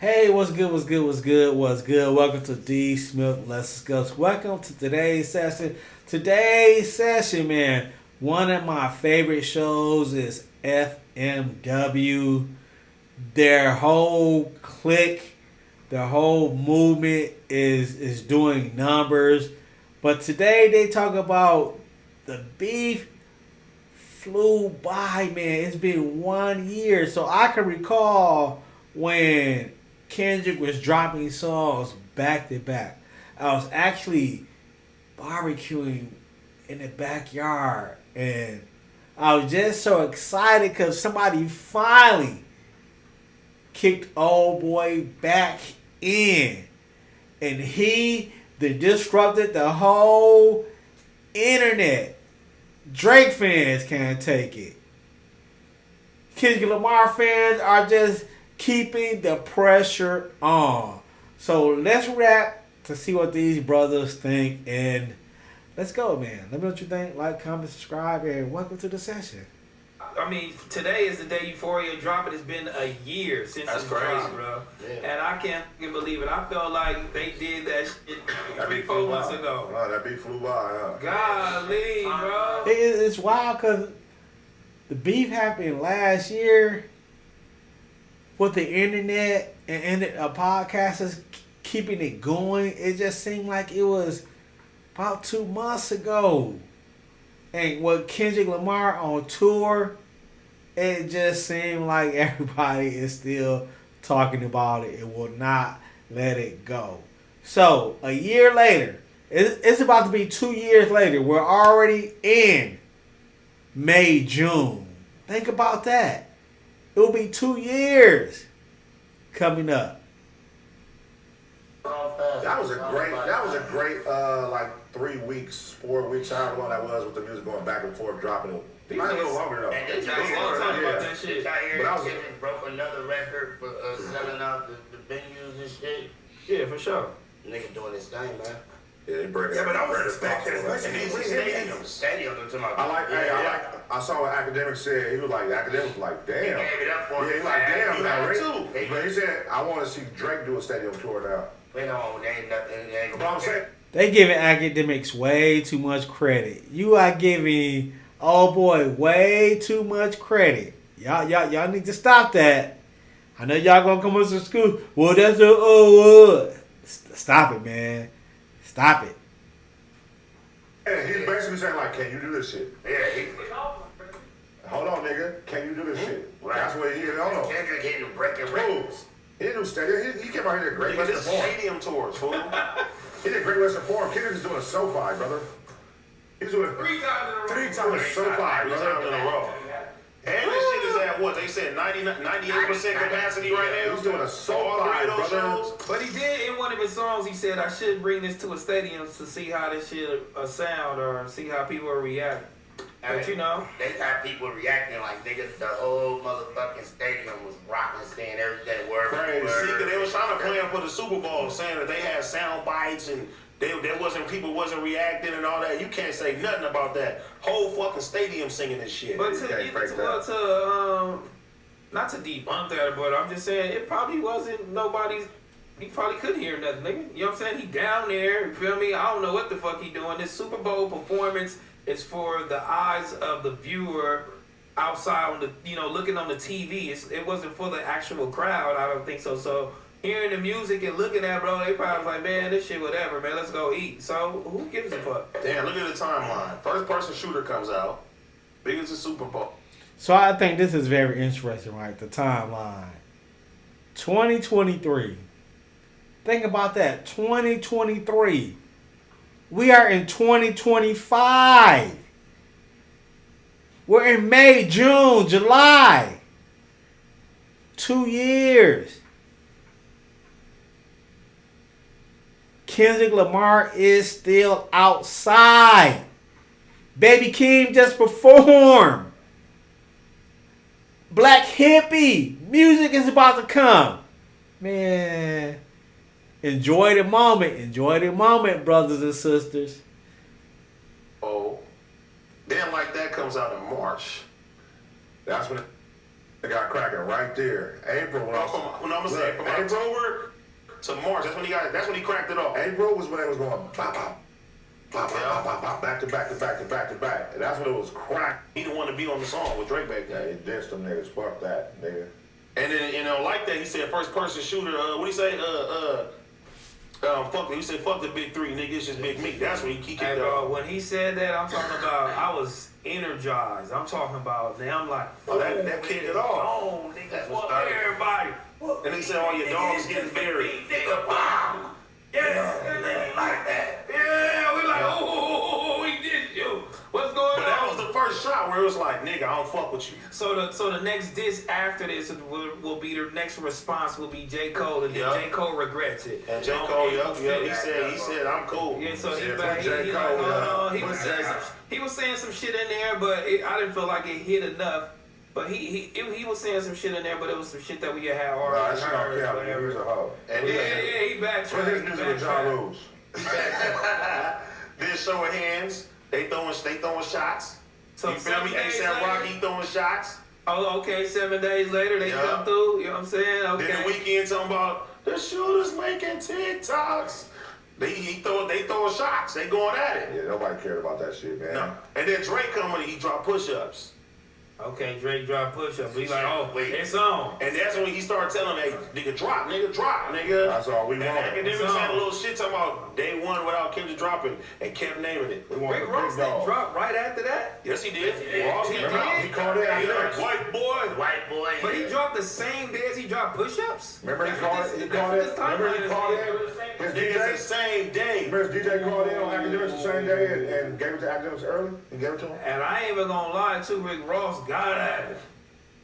Hey, what's good? What's good? What's good? What's good? Welcome to D Smith Let's Discuss. Welcome to today's session. Today's session, man. One of my favorite shows is FMW. Their whole clique, their whole movement is doing numbers. But today they talk about the beef flew by, man. It's been 1 year, so I can recall when Kendrick was dropping songs back to back. I was actually barbecuing in the backyard, and I was just so excited because somebody finally kicked old boy back in, and he disrupted the whole internet. Drake fans can't take it. Kendrick Lamar fans are just keeping the pressure on. So let's rap to see what these brothers think, and let's go, man. Let me know what you think. Like, comment, subscribe, and welcome to the session. I mean, today is the day Euphoria dropped. It's been a year since That's it's crazy, dropped, bro. Yeah. And I can't believe it. I felt like they did that shit That 3, beat 4 flew months by. ago. Oh, that beat flew by, huh? Golly, bro. It's wild because the beef happened last year with the internet and podcasters keeping it going. It just seemed like it was about 2 months ago. And with Kendrick Lamar on tour, it just seemed like everybody is still talking about it. It will not let it go. So, a year later, it's about to be 2 years later. We're already in May, June. Think about that. It will be 2 years coming up. That was a great like 3 weeks, 4 weeks, however long that was with the music going back and forth, dropping it. Not a little longer though. And It's been a long time about that Did shit. y'all hear But I was- Kendrick broke another record for selling out the venues and shit? Yeah, for sure. Nigga doing his thing, man. Yeah, they break it. Yeah, but I was expecting it. And these stadiums. Stadiums, I'm talking about. I saw what academic said. He was like, the academic was like, He damn. gave it up for Yeah, he him. like, damn, You now, had right? to. But he said, I want to see Drake do a stadium tour now. We know there ain't nothing. There ain't But I'm saying, They giving academics way too much credit. You are giving oh boy way too much credit. Y'all need to stop that. I know y'all gonna come to school. Well, that's stop it, man. Stop it. yeah, he's basically saying like, can you do this shit? Yeah, Hold on, nigga. Can you do this shit? Right. That's what he hold on. Kendrick hitting breaking Bro, records. he didn't do stadium. He came out here to great Nigga, Western this Forum. stadium tours, fool. He did great Western Forum. Kendrick is doing a SoFi, brother. He's doing 3 times in a row. 3 doing a times. SoFi, 3 times brother. in a row. And this shit is at what? They said 98% capacity right now. He's doing a All SoFi, 3 of those brother. shows. But he did in one of his songs. He said, "I should bring this to a stadium to see how this shit sound or see how people are reacting." But you know, They got people reacting like niggas. The whole motherfucking stadium was rocking, saying everything word for Crazy. word. See, 'cause they was trying to plan for the Super Bowl, saying that they had sound bites and people wasn't reacting and all that. You can't say nothing about that. Whole fucking stadium singing this shit. but can't fake not to debunk that, but I'm just saying it probably wasn't nobody's. He probably couldn't hear nothing, nigga. You know what I'm saying? He down there. You feel me? I don't know what the fuck he doing. This Super Bowl performance is for the eyes of the viewer outside on the, looking on the TV. It wasn't for the actual crowd. I don't think so. So hearing the music and looking at it, bro, they probably was like, man, this shit, whatever, man. Let's go eat. So who gives a fuck? Damn, look at the timeline. First person shooter comes out. Big as the Super Bowl. So I think this is very interesting, right? The timeline. 2023. Think about that. 2023. We are in 2025. We're in May, June, July. 2 years. Kendrick Lamar is still outside. Baby King just performed. Black Hippie. Music is about to come. Man. Enjoy the moment. Enjoy the moment, brothers and sisters. Oh. Then like that comes out in March. That's when It got cracking right there. April. When I'm gonna say from October to March. That's when he cracked it off. April was when it was going pop, pop, pop, pop, pop, pop, pop, back to back to back to back to back. And that's when it was crack. He didn't want to be on the song with Drake back Yeah, then. he dissed them niggas. Fuck that, nigga. And then like that, he said first person shooter. What he say? Fuck. He said fuck the big three, nigga. It's just big me. That's when he kicked Hey, it bro, off. when he said that, I'm talking about, I was energized. I'm talking about, now I'm like, Oh, that kicked it off. Oh, nigga, That's fuck what started. everybody. And he said all your dogs getting buried. Nigga, wow. Yeah, like that. Yeah, we like, oh, he did you. What's going But that on? was the first shot where it was like, nigga, I don't fuck with you. So the next diss after this will be the next response will be J. Cole, and then Yeah. J. Cole regrets it. And J. Cole, yeah, he said, I'm cool. Yeah, so he Yeah, back. put He J. like, Cole, oh, no, he put was J. saying he was saying some shit in there, but I didn't feel like it hit enough. But he was saying some shit in there, but it was some shit that we had Nah, already that shit don't heard. count. Whatever. He was a hoe. And Yeah, then, he backtracked. Put his music with Ja Rule. then showing hands, they throwing shots. So You feel me? 7 days ASAP later- Rocky throwing shots. Oh, okay. 7 days later, they Yeah. come through. You know what I'm saying? Okay. Then the weekend talking about the shooters making TikToks. They throwing shots. They going at it. Yeah, nobody cared about that shit, man. No. And then Drake coming, he dropped push-ups. Okay, Drake drop push-up. He like, oh, Wait. it's on. And that's when he started telling him, hey, nigga, drop, nigga. That's all we And wanted. academics had a little shit talking about day one without Kendrick dropping and kept naming it. We wanted Rick the Ross big didn't dog. drop right after that. Yes, he did. Yeah. Ross He came did? out. He called it He out. like, white boy. White boy. But he dropped the same day as he dropped push-ups. Remember he That's called what it? He this- called that's it. what this Remember he timeline called is. it. His Nigga, DJ. it's the same day. Remember his DJ called in on Academics the same day and gave it to Academics early? He gave it to him? And I ain't even gonna lie to Rick Ross got at it.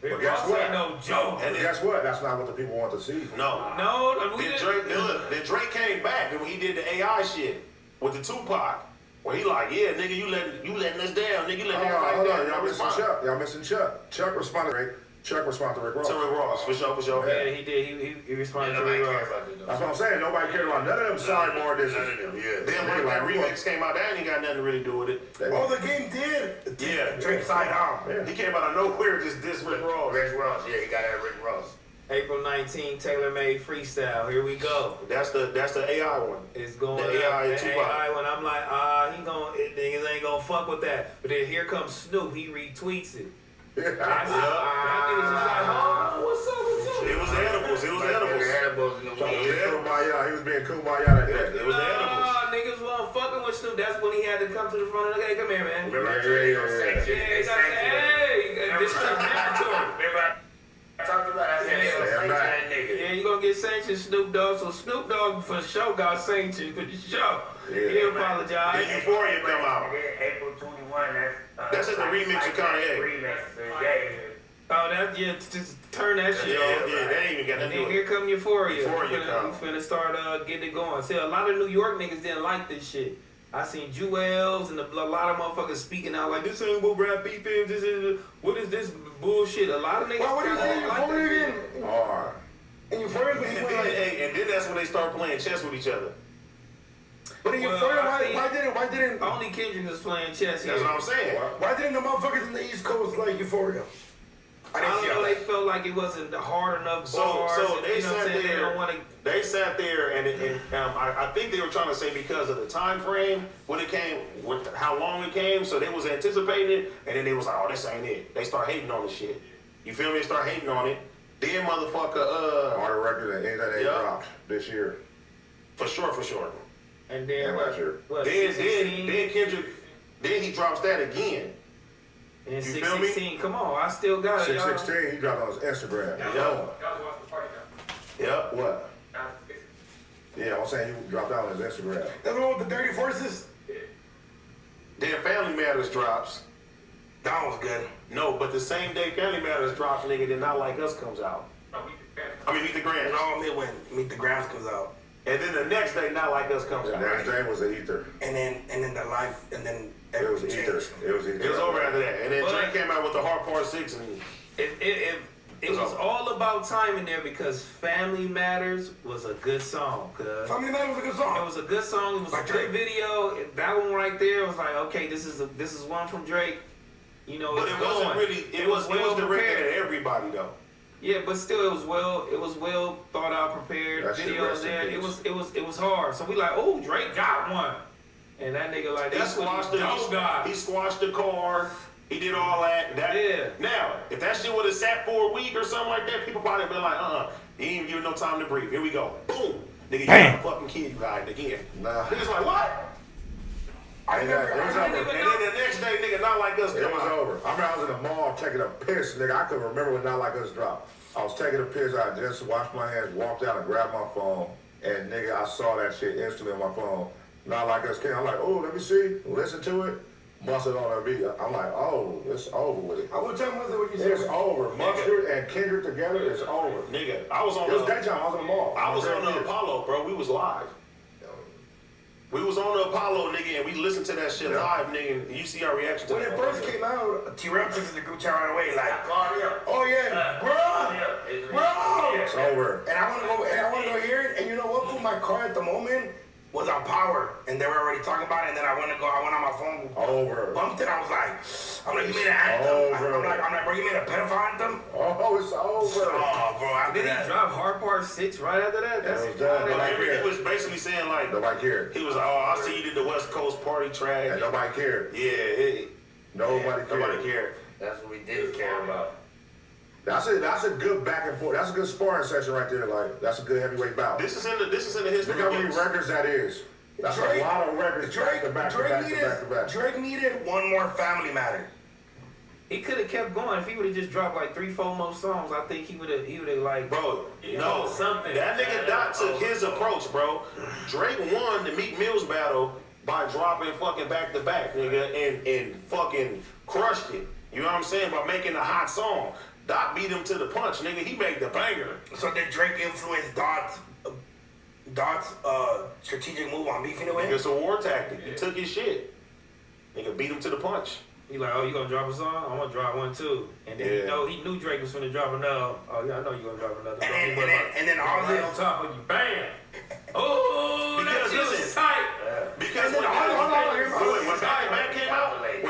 Rick But guess Ross what? ain't no joke. And guess what? That's not what the people want to see. No. No, we Then didn't. Drake came back and when he did the AI shit with the Tupac, where he like, yeah, nigga, you letting us down, nigga, you letting everybody Hold on, down. y'all missing Chuck. Y'all missing Chuck. Chuck responded to Rick. Chuck responded to Rick Ross. To Rick Ross, for sure. Yeah, he did. He responded to Nobody Rick care Ross. about it, though. That's what I'm saying. Nobody cared about none of them sideboard disses. None of them, yeah. Then when that remix came out, that ain't got nothing to really do with it. Oh, the game did. Yeah. Drake side down. Yeah. He came out of nowhere, just diss Rick Ross. Rick Ross, yeah, he got that Rick Ross. April 19, tailor-made freestyle. Here we go. That's the AI one. It's going The AI up. and The Tupac. AI when I'm like, niggas ain't gonna fuck with that. But then here comes Snoop. He retweets it. That niggas is like, oh, what's up with you? It was the edibles. It was the edibles. Edibles in the So, weed. Kumbaya. He was being Kumbaya that day. It was the edibles. Niggas wasn't fucking with Snoop. That's when he had to come to the front of the, hey, come here, man. Remember I Yeah, told you, yeah, yeah. sanction, Yeah, he got to sanction. hey, this is mandatory. Remember I talked about I said, Yeah, sanction back. that nigga. Yeah, you gonna get sanctioned, Snoop Dogg. So Snoop Dogg for sure got sanctioned for the show. Yeah. He apologized. Then Euphoria come out. April 21, That's just the remix of Kanye. Remix, yeah. Oh, that just turn that shit Yeah, off. they ain't even got And nothing to then do here with it. come Euphoria. Euphoria come. We finna start getting it going. See, a lot of New York niggas didn't like this shit. I seen Jewels and a lot of motherfuckers speaking out like, this ain't what rap beef is. This is what is this bullshit? A lot of niggas. Well, what do you think? don't like that Euphoria shit. again? Hard. In Euphoria, when he went like, And then that's when they start playing chess with each other. but in Well, Euphoria, I think- why didn't Only Kendrick was playing chess here. That's what I'm saying. why didn't the motherfuckers in the East Coast like Euphoria? I didn't don't see know. all They that. felt like it wasn't hard enough So bars. and, they you know what I'm sat saying? They there. don't want to. They sat there and I think they were trying to say because of the time frame when it came, with how long it came, so they was anticipating it, and then they was like, oh, this ain't it. They start hating on the shit. You feel me? They start hating on it. Then motherfucker, On the record that anything they Yeah. dropped this year. for sure. And then And last year. what? Then 16? Kendrick, then he drops that again. And You feel me? 616. Come on, I still got it. y'all. 616, he dropped on his Instagram. Yep. Yep. What? Yeah, I'm saying he dropped out on his Instagram. That's the one with the Dirty Forces? Then Family Matters drops. That was good. No, but the same day Family Matters drops, nigga, then Not Like Us comes out. I mean, Meet the Grams. No, I mean when Meet the Grams comes out. And then the next day, Not Like Us comes The out. next day was the Ether. And then the live, and then It was everything Ether. changed. It was Ether. It was over after that. And then But- Drake came out with the Hard Part 6 and It was all about timing there because Family Matters was a good song. Cause Family Man was a good it song. was a good song. It was By a good Drake. video. That one right there was like, okay, this is one from Drake. you know, But it's it wasn't going. really. It was directed prepared. at everybody though. Yeah, but still, it was well thought out, prepared. That shit Videos rest in there. peace. It was hard. So we like, oh, Drake got one, and that nigga like He that's what squashed he the. got. He squashed the car. He did all that. Yeah. Now, if that shit would have sat for a week or something like that, people probably been like, he ain't even give no time to breathe. Here we go. Boom. Nigga, you got a fucking kid, you lied again. Nah. Niggas like, what? I remember, it was over. And then the next day, nigga, not like us. It was over. I remember I was in the mall taking a piss, nigga. I couldn't remember when Not Like Us dropped. I was taking a piss. I just washed my hands, walked out, and grabbed my phone. And nigga, I saw that shit instantly on my phone. Not Like Us came. I'm like, oh, let me see. Listen to it. Mustard on that beat. I'm like, oh, it's over with it. What time was it when you said It's over. Mustard and Kendrick together, it's over. Nigga, I was on It was the daytime. I was in the mall. I was on the Apollo, bro. We was live. We was on the Apollo, nigga, and we listened to that shit live, nigga. And you see our reaction to When that. it first came out, T-Rail took it to the group chat right away, like, Claudia. oh yeah, bro. It's over. And I want to go hear it. And you know what? Put my car at the moment was on power, and they were already talking about it. And then I went on my phone, Over. bumped it. I was like, you made an anthem. Over. I'm like, bro, you made a pedophile anthem? Oh, it's over. Oh, bro, after Did he that. drop Hard Part 6 right after that? That's It was done. But like, Nobody he was cared. basically saying like, Nobody cared. he was like, oh, I see you did the West Coast party track. And nobody cared. Yeah, Nobody cared. nobody cared. That's what we did care about. That's a good back and forth. That's a good sparring session right there. Like, that's a good heavyweight bout. This is in the history. Look how many books. records that is. That's a lot of records back to back to back to back to back. Drake needed one more Family Matter. He could have kept going if he would have just dropped like 3-4 more songs. I think he would have like Bro, you no, know, something. That nigga Dot took his approach, bro. Drake won the Meek Mill's battle by dropping fucking back to back, nigga, and fucking crushed it. You know what I'm saying? By making a hot song. Dot beat him to the punch, nigga. He made the banger. So did Drake influence Dot's strategic move on beefing away? It's a war tactic. He took his shit. Nigga beat him to the punch. He like, oh, you gonna drop a song? I'm gonna drop one too. And then he knew Drake was finna drop another. Oh yeah, I know you gonna drop another. And then all right this on top of you, bam! Oh, that shit was tight. Because when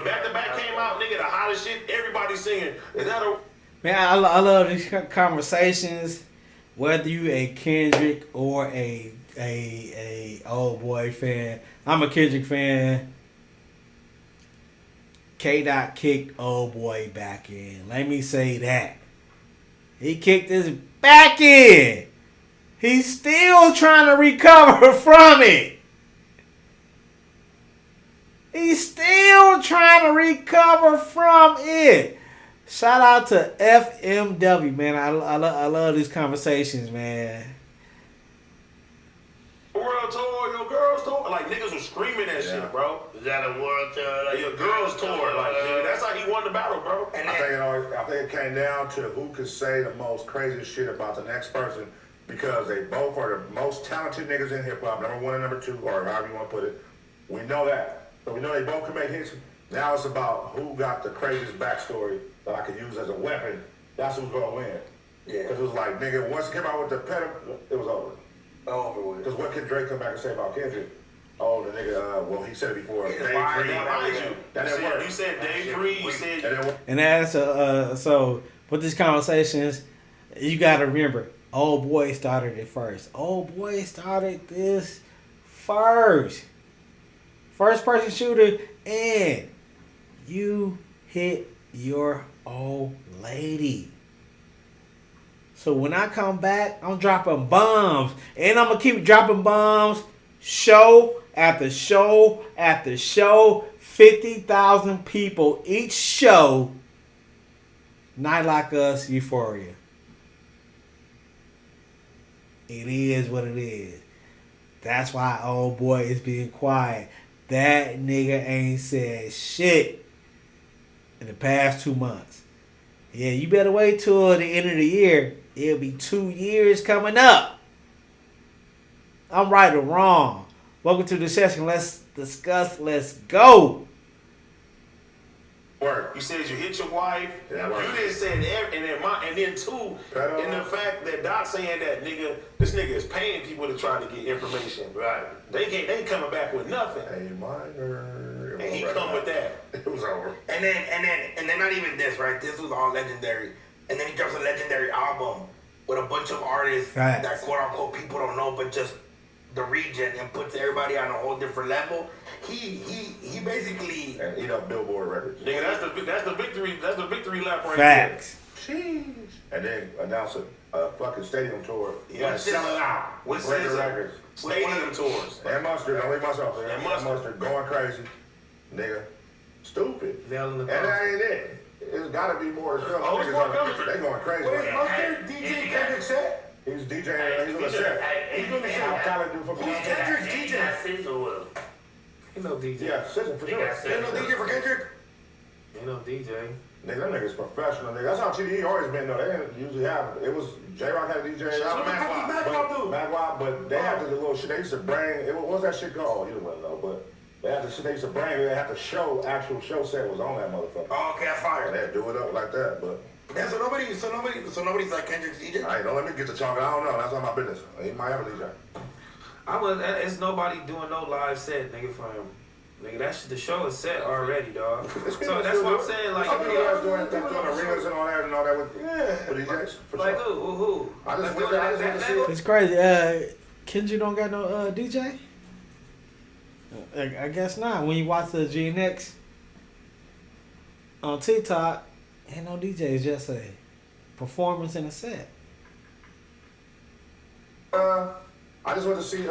back to back came out, nigga, the hottest shit, everybody singing. Is that a Man, I love these conversations. Whether you a Kendrick or a Old Boy fan, I'm a Kendrick fan. K-Dot kicked Old Boy back in. Let me say that. He kicked his back in. He's still trying to recover from it. He's still trying to recover from it. Shout out to FMW, man. I love these conversations, man. world tour, your girls tour? Like, niggas was screaming that shit, bro. Is that a world tour? Like Your girls tour. Like, nigga, that's how he won the battle, bro. And I think it came down to who could say the most crazy shit about the next person, because they both are the most talented niggas in hip hop, number one and number two, or however you want to put it. We know that. So we know they both can make hits. Now it's about who got the craziest backstory that I could use as a weapon. That's who's gonna win. Yeah. Because it was like, nigga, once it came out with the pedal, it was over. over with. Because what can Drake come back and say about Kendrick? Oh, the nigga, well, he said it before. He Day just lied. free. Now, mind you, That didn't work. you said day free, you said... And then And that's so with these conversations, you gotta remember, Old Boy started it first. Old Boy started this first. First person shooter, and you hit your old lady. So when I come back, I'm dropping bombs. And I'm gonna keep dropping bombs show after show after show. 50,000 people each show. Not like us, Euphoria. It is what it is. That's why Old Boy is being quiet. That nigga ain't said shit in the past 2 months. Yeah, you better wait till the end of the year. It'll be 2 years coming up. I'm right or wrong. Welcome to the session. Let's discuss. Let's go. work. You said you hit your wife. Yeah, You right. didn't say that, and then two, Pedal. in the fact that Doc saying that this nigga is paying people to try to get information. Right. They ain't coming back with nothing. A minor. And he come with that. It was over. And then not even this, right? This was all legendary. And then he drops a legendary album with a bunch of artists Facts. that quote unquote people don't know, but just the region, and puts everybody on a whole different level. He basically And eat up Billboard records. Nigga, that's the victory lap right Facts. Sheesh. And then announce a fucking stadium tour. Yeah, And sell it out. With Break the SZA. records. Stadium tours. And Mustard, don't leave myself there. And Mustard. going crazy. Nigga. Stupid. Nail in the And that coffin. ain't it. It's gotta be more to come. Oh, it's more coming. They going crazy. wait, right now. Mustard DJ Kendrick set. He's DJing. He's on the set. He's doing the I'm set. Tyler do for Who's Kendrick's DJ? Ain't no DJ. Yeah, Scissor for sure. There's no DJ for Kendrick. Ain't no DJ. Nigga, them niggas professional, nigga. That's how TDE always been, though. They didn't usually have it. Was J-Rock had a DJ. Shout out What the fuck is Magwab do? Magwab, but they had to do little shit. They used to bring, what was that shit called? You don't know, but they had the shit they used to bring. They had to show, actual show set was on that motherfucker. Oh, okay, that's fire. And they'd do it up like that, but Yeah, so nobody's like Kendrick's DJ. all right, don't let me get the chunk. I don't know. That's not my business. He might have a DJ. It's nobody doing no live set, nigga, for him. Nigga, the show is set already, dog. So that's what I'm saying, like, some people that's doing arenas and all that with DJs. For like sure. who? I just Let's went do there. I that- just went to that- see that- it. It's crazy. Kendrick don't got no DJ? I guess not. When you watch the GNX on TikTok, ain't no DJ. It's just a performance in a set. I just went to see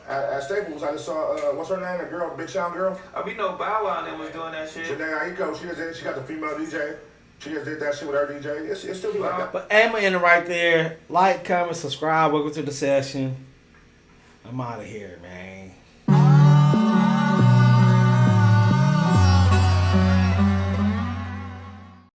at Staples. I just saw what's her name? The girl, Big Sean girl. We know Bow Wow and them was doing that shit. Janae Aiko. She got the female DJ. She just did that shit with her DJ. It's still be like that. But I'm gonna end it right there. Like, comment, subscribe. Welcome to the session. I'm out of here, man.